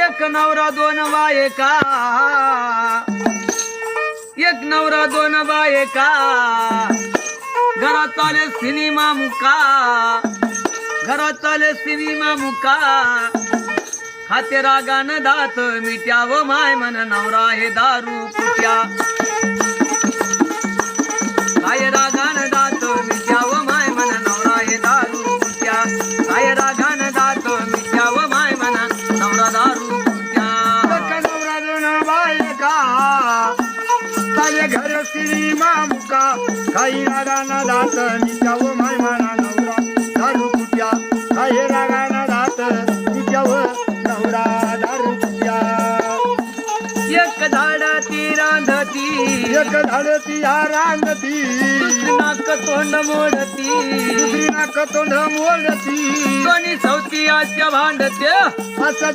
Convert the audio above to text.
एक नवरा दोन बायका, एक नवरा दोन बायका, घरात आले सिनेमा मुका, घरात आले सिनेमा मुका, खाते रागान दात मिट्याव माय मन नवरा हे दारू कुट्या, काय रागान दात मिट्याव माय मन नवरा हे दारू कुट्या, काय रागान दात मिट्याव माय मन नवरा दारू कुट्या. नवरा दोन बायका ताले घर सिनेमा मुका, काही रागाना दात नित्याव माय म्हणा नवरा दारू कुट्या, काही रागाना दात नित्याव नवरा दारू कुट्या. एक झाडाती रांधती, एक झाडती या रांगती, दुसरी नाक तोंड मोडती, दुसरी नाक तोंड मोडती, दोन्ही सवती आजच्या भांडत्या असं